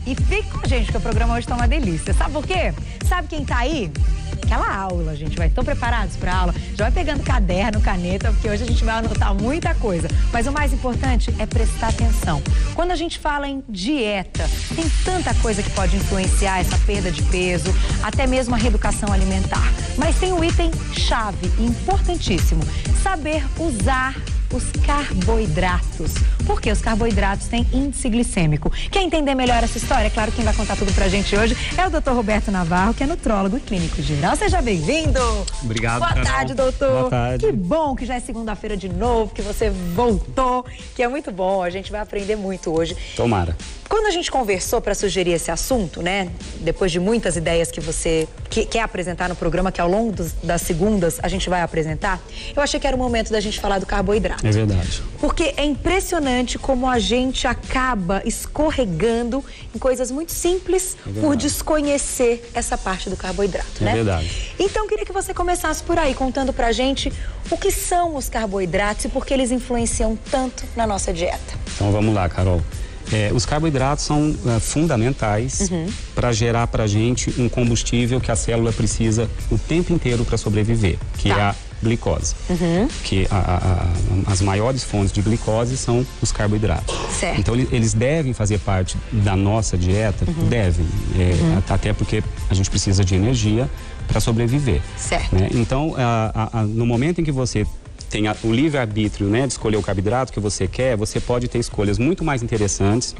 E fique com a gente, que o programa hoje tá uma delícia. Sabe por quê? Sabe quem tá aí? Aquela aula, gente. Estão preparados para a aula? Já vai pegando caderno, caneta, porque hoje a gente vai anotar muita coisa. Mas o mais importante é prestar atenção. Quando a gente fala em dieta, tem tanta coisa que pode influenciar essa perda de peso, até mesmo a reeducação alimentar. Mas tem um item chave e importantíssimo: saber usar os carboidratos. Porque os carboidratos têm índice glicêmico. Quer entender melhor essa história? Claro, quem vai contar tudo pra gente hoje é o Dr. Roberto Navarro, que é nutrólogo e clínico geral. Seja bem-vindo. Obrigado, Boa tarde, doutor. Boa tarde. Que bom que já é segunda-feira de novo, que você voltou, que é muito bom. A gente vai aprender muito hoje. Tomara. Quando a gente conversou para sugerir esse assunto, né, depois de muitas ideias que você quer apresentar no programa, que ao longo das segundas a gente vai apresentar, eu achei que era o momento da gente falar do carboidrato. É verdade. Porque é impressionante como a gente acaba escorregando em coisas muito simples por desconhecer essa parte do carboidrato, né? É verdade. Então, queria que você começasse por aí, contando pra gente o que são os carboidratos e por que eles influenciam tanto na nossa dieta. Então vamos lá, Carol. Os carboidratos são fundamentais para gerar para a gente um combustível que a célula precisa o tempo inteiro para sobreviver, que é a glicose. Que as maiores fontes de glicose são os carboidratos. Certo. Então eles devem fazer parte da nossa dieta, devem, até porque a gente precisa de energia para sobreviver. Certo. Né? Então, no momento em que você tem o livre-arbítrio, né, de escolher o carboidrato que você quer, você pode ter escolhas muito mais interessantes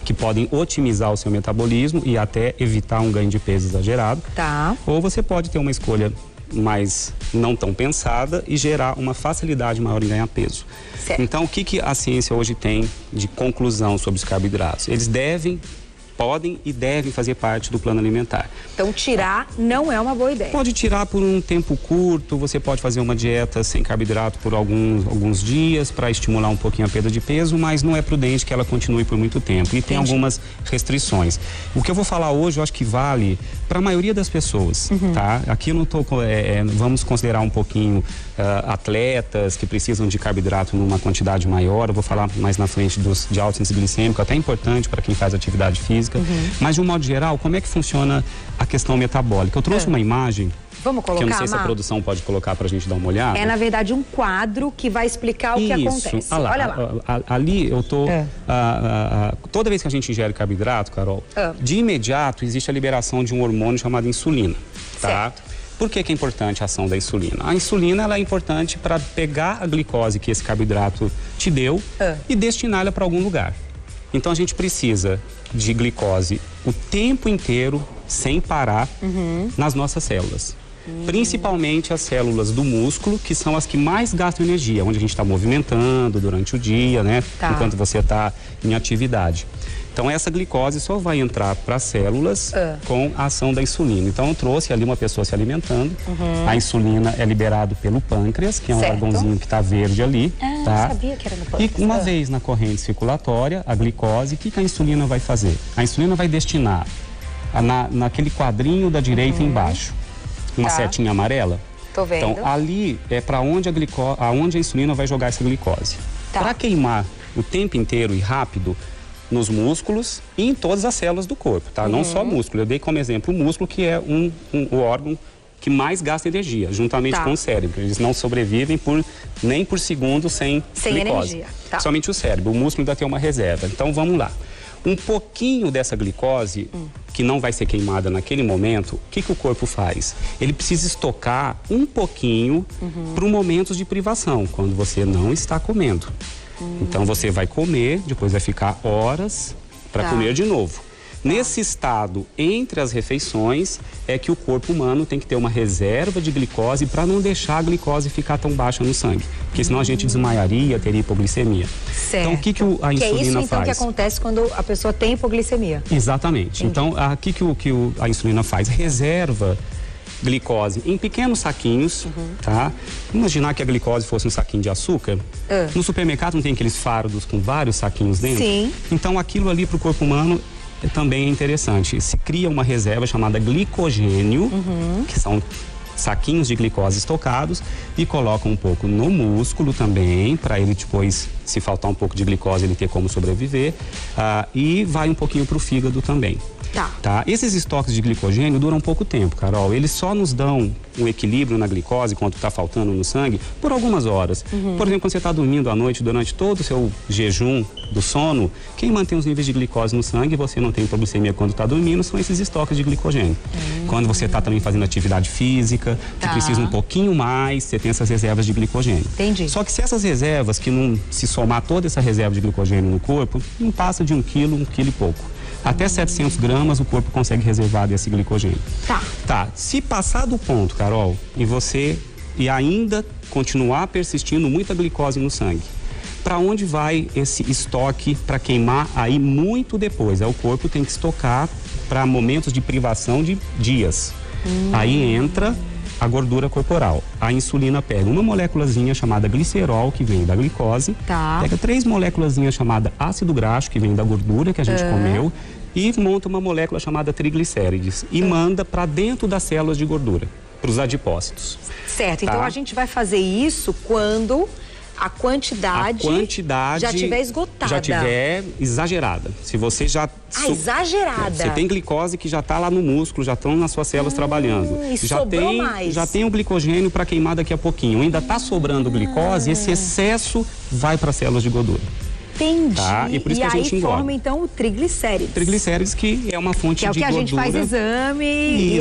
que podem otimizar o seu metabolismo e até evitar um ganho de peso exagerado. Tá. Ou você pode ter uma escolha mais não tão pensada e gerar uma facilidade maior em ganhar peso. Certo. Então, o que a ciência hoje tem de conclusão sobre os carboidratos? Eles podem e devem fazer parte do plano alimentar. Então, tirar não é uma boa ideia. Pode tirar por um tempo curto, você pode fazer uma dieta sem carboidrato por alguns dias para estimular um pouquinho a perda de peso, mas não é prudente que ela continue por muito tempo. E tem algumas restrições. O que eu vou falar hoje, eu acho que vale para a maioria das pessoas, tá? Aqui eu não tô, vamos considerar um pouquinho atletas que precisam de carboidrato numa quantidade maior. Eu vou falar mais na frente de alto índice glicêmico, até importante para quem faz atividade física. Mas de um modo geral, como é que funciona a questão metabólica? Eu trouxe uma imagem. Vamos colocar, que eu não sei se a produção pode colocar pra gente dar uma olhada. É, na verdade, um quadro que vai explicar o que acontece. Olha lá. Ali eu tô... toda vez que a gente ingere carboidrato, Carol, de imediato existe a liberação de um hormônio chamado insulina, tá? Certo. Por que é importante a ação da insulina? A insulina ela é importante para pegar a glicose que esse carboidrato te deu e destiná-la para algum lugar. Então a gente precisa de glicose o tempo inteiro, sem parar, nas nossas células. Principalmente as células do músculo, que são as que mais gastam energia, onde a gente está movimentando durante o dia, né? Tá. Enquanto você está em atividade. Então essa glicose só vai entrar para as células com a ação da insulina. Então eu trouxe ali uma pessoa se alimentando. A insulina é liberada pelo pâncreas, que é um órgãozinho que está verde ali. Tá? Eu sabia que era no pâncreas. E uma vez na corrente circulatória, a glicose, o que a insulina vai fazer? A insulina vai destinar naquele quadrinho da direita embaixo, uma setinha amarela. Tô vendo. Então ali é para onde aonde a insulina vai jogar essa glicose. Tá. Para queimar o tempo inteiro e rápido nos músculos e em todas as células do corpo, tá? Não só músculo. Eu dei como exemplo o músculo, que é o órgão que mais gasta energia, juntamente com o cérebro. Eles não sobrevivem nem por segundo sem glicose. Energia. Tá. Somente o cérebro. O músculo ainda tem uma reserva. Então vamos lá. Um pouquinho dessa glicose, que não vai ser queimada naquele momento, o que o corpo faz? Ele precisa estocar um pouquinho para momentos de privação, quando você não está comendo. Então você vai comer, depois vai ficar horas para comer de novo. Nesse estado, entre as refeições, é que o corpo humano tem que ter uma reserva de glicose para não deixar a glicose ficar tão baixa no sangue. Porque senão a gente desmaiaria, teria hipoglicemia. Certo. Então o que a insulina faz? Que é isso então que acontece quando a pessoa tem hipoglicemia. Exatamente. Então o que a insulina faz? Reserva glicose em pequenos saquinhos, tá? Imaginar que a glicose fosse um saquinho de açúcar. No supermercado não tem aqueles fardos com vários saquinhos dentro? Sim. Então aquilo ali para o corpo humano também é interessante. Se cria uma reserva chamada glicogênio, que saquinhos de glicose estocados e colocam um pouco no músculo também, para ele depois, se faltar um pouco de glicose, ele ter como sobreviver. E vai um pouquinho para o fígado também. Tá. Esses estoques de glicogênio duram pouco tempo, Carol. Eles só nos dão um equilíbrio na glicose quando está faltando no sangue por algumas horas. Por exemplo, quando você está dormindo à noite, durante todo o seu jejum do sono, quem mantém os níveis de glicose no sangue e você não tem hipoglicemia quando está dormindo são esses estoques de glicogênio. Quando você está também fazendo atividade física, que precisa um pouquinho mais, você tem essas reservas de glicogênio. Entendi. Só que se essas reservas, que não se somar toda essa reserva de glicogênio no corpo, não passa de 1 quilo, 1 quilo e pouco. Até 700 gramas o corpo consegue reservar desse glicogênio. Tá. Se passar do ponto, Carol, e ainda continuar persistindo muita glicose no sangue, para onde vai esse estoque para queimar aí muito depois? O corpo tem que estocar para momentos de privação de dias. Aí entra a gordura corporal. A insulina pega uma moléculazinha chamada glicerol, que vem da glicose, pega 3 moléculazinhas chamada ácido graxo, que vem da gordura que a gente comeu, e monta uma molécula chamada triglicérides e manda para dentro das células de gordura, para os adipócitos. Certo, então a gente vai fazer isso quando a quantidade já estiver esgotada. Já estiver exagerada. Se você já... exagerada. Você tem glicose que já está lá no músculo, já estão nas suas células trabalhando. E sobrou mais. Já tem o glicogênio para queimar daqui a pouquinho. Ainda está sobrando glicose, esse excesso vai para as células de gordura. Entendi. E por isso que a gente engorda. Forma então o triglicérides. Triglicérides, que é uma fonte de gordura. Que é o que a gente faz exame e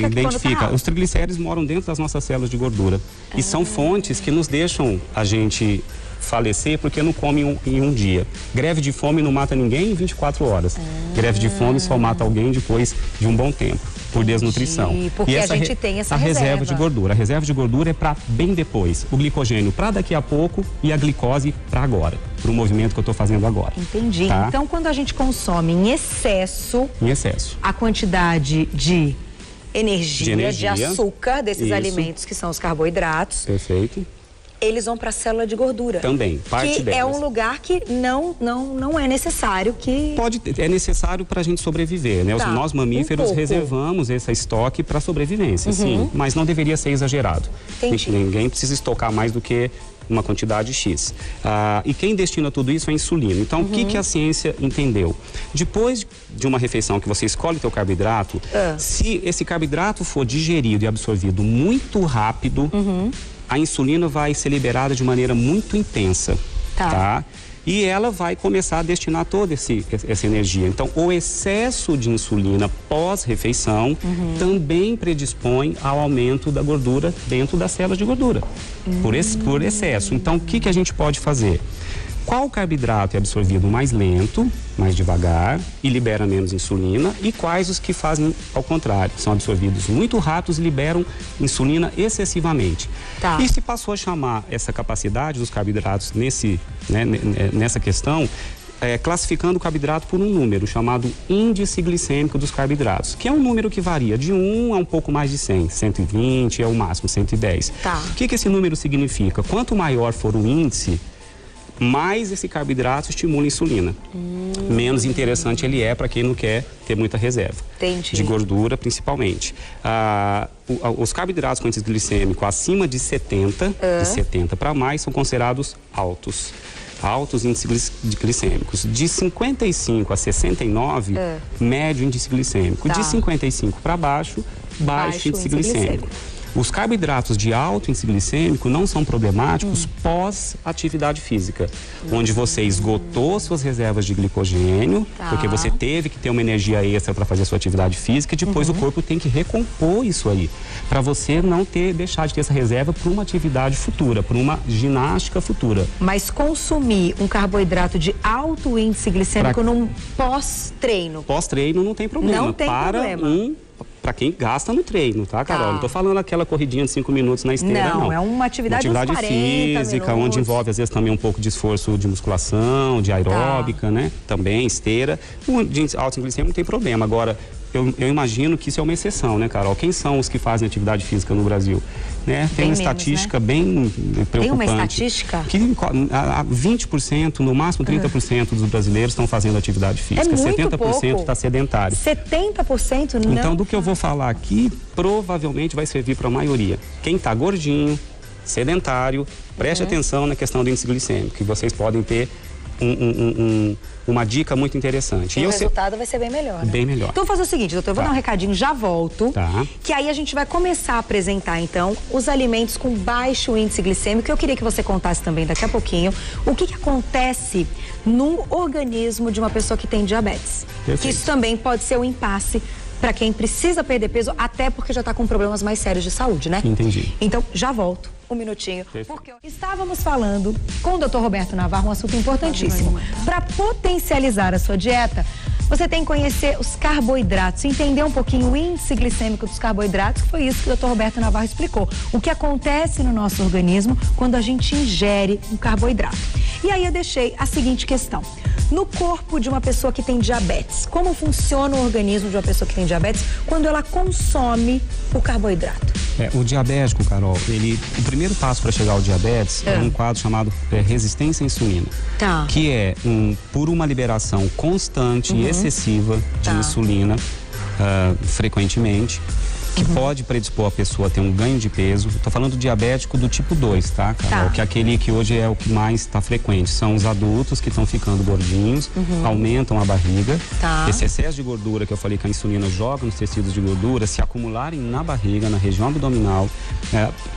identifica. Os triglicérides moram dentro das nossas células de gordura. E são fontes que nos deixam a gente falecer porque não come em um dia. Greve de fome não mata ninguém em 24 horas. Greve de fome só mata alguém depois de um bom tempo, por desnutrição. Porque a gente tem essa reserva de gordura. A reserva de gordura é para bem depois. O glicogênio para daqui a pouco e a glicose para agora, para o movimento que eu estou fazendo agora. Entendi. Então, quando a gente consome em excesso a quantidade de energia, de açúcar desses alimentos que são os carboidratos. Perfeito. Eles vão para a célula de gordura. Também, parte delas. É um lugar que não é necessário que... É necessário para a gente sobreviver, né? Nós mamíferos reservamos esse estoque para sobrevivência, sim. Mas não deveria ser exagerado. Entendi. Ninguém precisa estocar mais do que uma quantidade X. E quem destina tudo isso é a insulina. Então, o que a ciência entendeu? Depois de uma refeição que você escolhe o teu carboidrato, se esse carboidrato for digerido e absorvido muito rápido, a insulina vai ser liberada de maneira muito intensa, tá? E ela vai começar a destinar toda essa energia. Então, o excesso de insulina pós-refeição também predispõe ao aumento da gordura dentro das células de gordura, por excesso. Então, o que a gente pode fazer? Qual carboidrato é absorvido mais lento, mais devagar e libera menos insulina, e quais os que fazem ao contrário, são absorvidos muito rápidos e liberam insulina excessivamente. E se passou a chamar essa capacidade dos carboidratos nessa questão, classificando o carboidrato por um número chamado índice glicêmico dos carboidratos, que é um número que varia de 1 a um pouco mais de 100, 120 é o máximo, 110. O que esse número significa? Quanto maior for o índice, mais esse carboidrato estimula a insulina. Menos interessante ele é para quem não quer ter muita reserva. De gordura, principalmente. Os carboidratos com índice glicêmico acima de 70, de 70 para mais, são considerados altos índices glicêmicos. De 55 a 69, médio índice glicêmico. De 55 para baixo, baixo índice glicêmico. Os carboidratos de alto índice glicêmico não são problemáticos pós-atividade física, onde você esgotou suas reservas de glicogênio, porque você teve que ter uma energia extra para fazer a sua atividade física, e depois o corpo tem que recompor isso aí, para você não deixar de ter essa reserva para uma atividade futura, para uma ginástica futura. Mas consumir um carboidrato de alto índice glicêmico num pós-treino? Pós-treino não tem problema. Não tem problema. Para quem gasta no treino, tá, Carol? Não tô falando aquela corridinha de 5 minutos na esteira, não. É uma atividade física, onde envolve, às vezes, também um pouco de esforço de musculação, de aeróbica, né? Também, esteira. O de alto glicêmico não tem problema. Agora, eu imagino que isso é uma exceção, né, Carol? Quem são os que fazem atividade física no Brasil? Né? Tem uma estatística bem preocupante. Tem uma estatística? Que 20%, no máximo 30% dos brasileiros estão fazendo atividade física. 70% está sedentário. 70% não. Então, do que eu vou falar aqui, provavelmente vai servir para a maioria. Quem está gordinho, sedentário, preste atenção na questão do índice glicêmico, que vocês podem ter uma dica muito interessante. E o resultado vai ser bem melhor, né? Bem melhor. Então, vou fazer o seguinte, doutor, eu vou dar um recadinho, já volto. Tá. Que aí a gente vai começar a apresentar, então, os alimentos com baixo índice glicêmico. Eu queria que você contasse também daqui a pouquinho o que acontece no organismo de uma pessoa que tem diabetes. Perfeito. Que isso também pode ser um impasse para quem precisa perder peso, até porque já está com problemas mais sérios de saúde, né? Entendi. Então, já volto. Um minutinho, porque estávamos falando com o Dr. Roberto Navarro um assunto importantíssimo. Para potencializar a sua dieta, você tem que conhecer os carboidratos, entender um pouquinho o índice glicêmico dos carboidratos, que foi isso que o Dr. Roberto Navarro explicou. O que acontece no nosso organismo quando a gente ingere um carboidrato. E aí eu deixei a seguinte questão. No corpo de uma pessoa que tem diabetes, como funciona o organismo de uma pessoa que tem diabetes quando ela consome o carboidrato? O diabético, Carol, o primeiro passo para chegar ao diabetes é um quadro chamado resistência à insulina. Tá. Que é por uma liberação constante e excessiva de insulina, frequentemente, que pode predispor a pessoa a ter um ganho de peso. Estou falando do diabético do tipo 2, tá, Carol? Que é aquele que hoje é o que mais está frequente. São os adultos que estão ficando gordinhos, aumentam a barriga. Esse excesso de gordura que eu falei que a insulina joga nos tecidos de gordura, se acumularem na barriga, na região abdominal,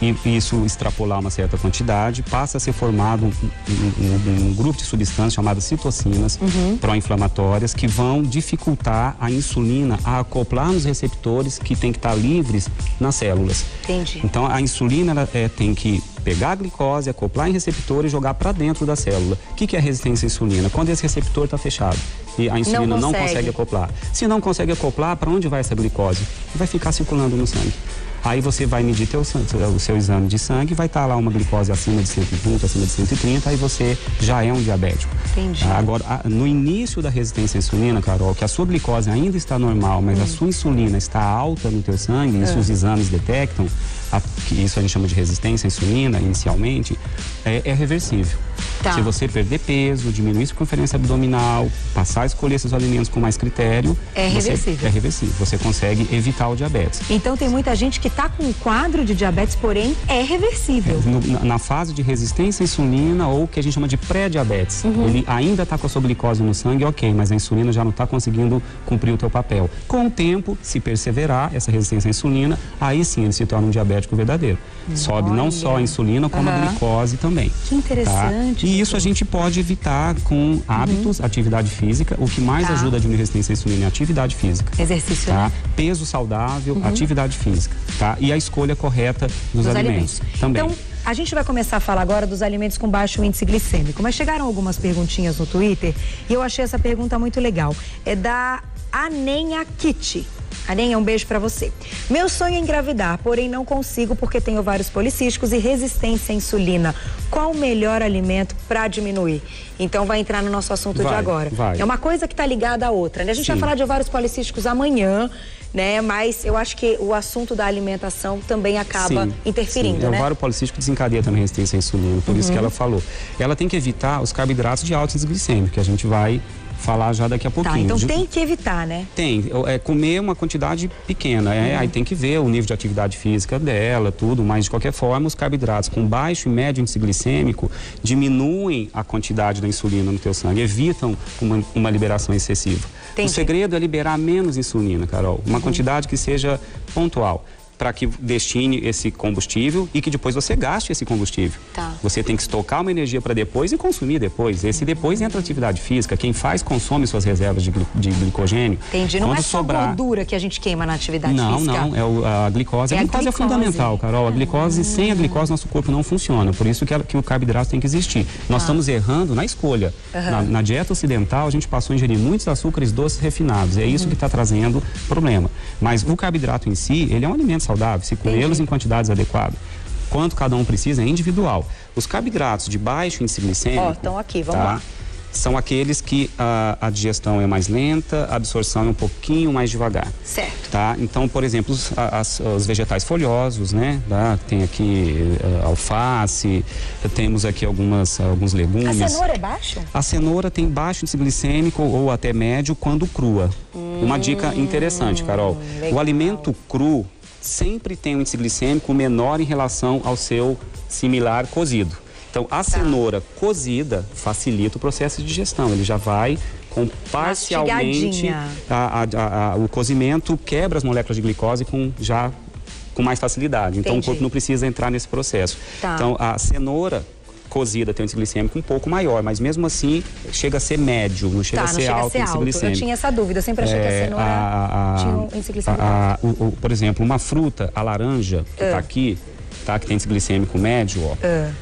e isso extrapolar uma certa quantidade, passa a ser formado um grupo de substâncias chamadas citocinas pró-inflamatórias que vão dificultar a insulina a acoplar nos receptores que tem que estar livres nas células. Entendi. Então a insulina ela tem que pegar a glicose, acoplar em receptor e jogar para dentro da célula. O que é resistência à insulina? Quando esse receptor está fechado e a insulina não consegue acoplar. Se não consegue acoplar, para onde vai essa glicose? Vai ficar circulando no sangue. Aí você vai medir o seu exame de sangue, vai estar lá uma glicose acima de 120, acima de 130, aí você já é um diabético. Entendi. Agora, no início da resistência à insulina, Carol, que a sua glicose ainda está normal, mas a sua insulina está alta no teu sangue, isso os exames detectam, isso a gente chama de resistência à insulina, inicialmente, é reversível. Tá. Se você perder peso, diminuir circunferência abdominal, passar a escolher seus alimentos com mais critério... É reversível. É reversível. Você consegue evitar o diabetes. Então tem muita gente que está com um quadro de diabetes, porém é reversível. Na fase de resistência à insulina ou que a gente chama de pré-diabetes. Ele ainda está com a sua glicose no sangue, ok, mas a insulina já não está conseguindo cumprir o teu papel. Com o tempo, se perseverar essa resistência à insulina, aí sim ele se torna um diabético verdadeiro. Sobe não só a insulina, como a glicose também. Que interessante. E isso a gente pode evitar com hábitos, atividade física. O que mais ajuda a diminuir a resistência à insulina é a atividade física. Exercício, né? Peso saudável, atividade física, tá? E a escolha correta dos alimentos também. Então, a gente vai começar a falar agora dos alimentos com baixo índice glicêmico, mas chegaram algumas perguntinhas no Twitter e eu achei essa pergunta muito legal. É da Anenha Kitty. Aninha, um beijo pra você. Meu sonho é engravidar, porém não consigo porque tenho vários policísticos e resistência à insulina. Qual o melhor alimento para diminuir? Então vai entrar no nosso assunto de agora. É uma coisa que tá ligada à outra, né? A gente vai falar de vários policísticos amanhã, né? Mas eu acho que o assunto da alimentação também acaba interferindo, né? O ovário policístico desencadeia também resistência à insulina, por isso que ela falou. Ela tem que evitar os carboidratos de alto índice glicêmico, que a gente vai falar já daqui a pouquinho. Tá, então tem que evitar, né? Tem, comer uma quantidade pequena, aí tem que ver o nível de atividade física dela, tudo, mas de qualquer forma os carboidratos com baixo e médio índice glicêmico diminuem a quantidade da insulina no teu sangue, evitam uma liberação excessiva. Entendi. O segredo é liberar menos insulina, Carol, uma quantidade que seja pontual, para que destine esse combustível e que depois você gaste esse combustível. Tá. Você tem que estocar uma energia para depois e consumir depois. Esse depois entra a atividade física. Quem faz, consome suas reservas de glicogênio. Entendi. Não é só gordura que a gente queima na atividade física? Não. A glicose. A glicose é fundamental, Carol. A glicose, sem a glicose, nosso corpo não funciona. Por isso que o carboidrato tem que existir. Nós estamos errando na escolha. Na dieta ocidental, a gente passou a ingerir muitos açúcares doces refinados. É isso que está trazendo problema. Mas o carboidrato em si, ele é um alimento saudável, se colhê-los em quantidades adequadas. Quanto cada um precisa é individual. Os carboidratos de baixo índice glicêmico... estão aqui, vamos lá. são aqueles que a digestão é mais lenta, a absorção é um pouquinho mais devagar. Certo. Tá? Então, por exemplo, os vegetais folhosos, né? Tá? Tem aqui alface, temos aqui alguns legumes. A cenoura é baixa? A cenoura tem baixo índice glicêmico ou até médio quando crua. Uma dica interessante, Carol. Legal. O alimento cru sempre tem um índice glicêmico menor em relação ao seu similar cozido. Então, a cenoura cozida facilita o processo de digestão. Ele já vai com parcialmente o cozimento quebra as moléculas de glicose com mais facilidade. Então, o corpo não precisa entrar nesse processo. Tá. Então, a cenoura cozida tem um índice glicêmico um pouco maior, mas mesmo assim chega a ser médio, não chega a ser alto o índice glicêmico. Eu tinha essa dúvida, eu sempre achei que a cenoura tinha um índice glicêmico alto. Por exemplo, uma fruta, a laranja, que está aqui, tá, que tem índice glicêmico médio, ó.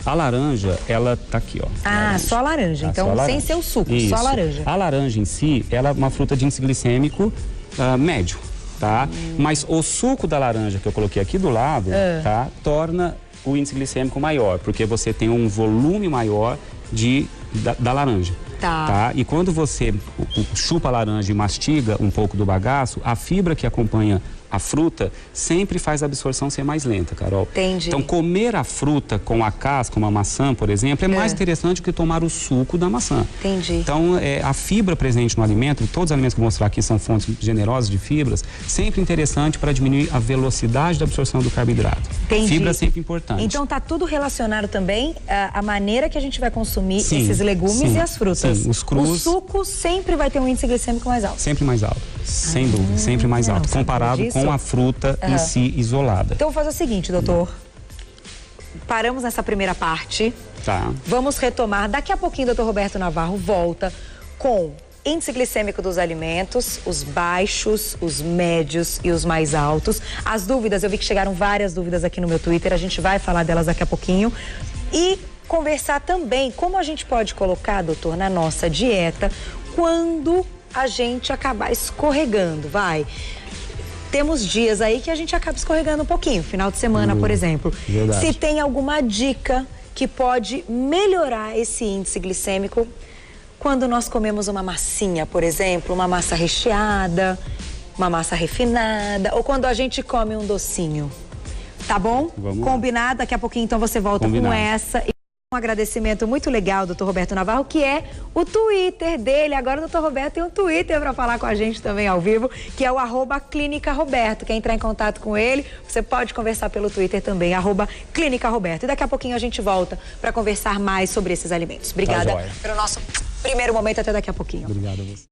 A laranja, ela tá aqui, ó. Só a laranja. Então, sem ser o suco, isso. só a laranja. A laranja em si, ela é uma fruta de índice glicêmico médio, tá? Mas o suco da laranja que eu coloquei aqui do lado, tá? Torna o índice glicêmico maior, porque você tem um volume maior da laranja. Tá? E quando você chupa a laranja e mastiga um pouco do bagaço, a fibra que acompanha a fruta sempre faz a absorção ser mais lenta, Carol. Entendi. Então, comer a fruta com a casca, uma maçã, por exemplo, é mais interessante do que tomar o suco da maçã. Entendi. Então, a fibra presente no alimento, todos os alimentos que eu vou mostrar aqui são fontes generosas de fibras, sempre interessante para diminuir a velocidade da absorção do carboidrato. Entendi. Fibra é sempre importante. Então, tá tudo relacionado também à maneira que a gente vai consumir esses legumes e as frutas. Sim, os crus. O suco sempre vai ter um índice glicêmico mais alto. Sempre mais alto, sem dúvida, sempre mais alto, comparado com a fruta em si isolada. Então, vou fazer o seguinte, doutor. Paramos nessa primeira parte. Tá. Vamos retomar. Daqui a pouquinho, doutor Roberto Navarro volta com índice glicêmico dos alimentos, os baixos, os médios e os mais altos. As dúvidas, eu vi que chegaram várias dúvidas aqui no meu Twitter, a gente vai falar delas daqui a pouquinho. E conversar também como a gente pode colocar, doutor, na nossa dieta quando a gente acabar escorregando, Temos dias aí que a gente acaba escorregando um pouquinho, final de semana, por exemplo. Verdade. Se tem alguma dica que pode melhorar esse índice glicêmico quando nós comemos uma massinha, por exemplo, uma massa recheada, uma massa refinada, ou quando a gente come um docinho. Tá bom? Vamos Combinado? Daqui a pouquinho, então, você volta com essa. Um agradecimento muito legal, doutor Roberto Navarro, que é o Twitter dele. Agora o doutor Roberto tem um Twitter para falar com a gente também ao vivo, que é o @ClínicaRoberto. Quer entrar em contato com ele, você pode conversar pelo Twitter também, @ClínicaRoberto. E daqui a pouquinho a gente volta para conversar mais sobre esses alimentos. Obrigada pelo nosso primeiro momento, até daqui a pouquinho. Obrigado a você.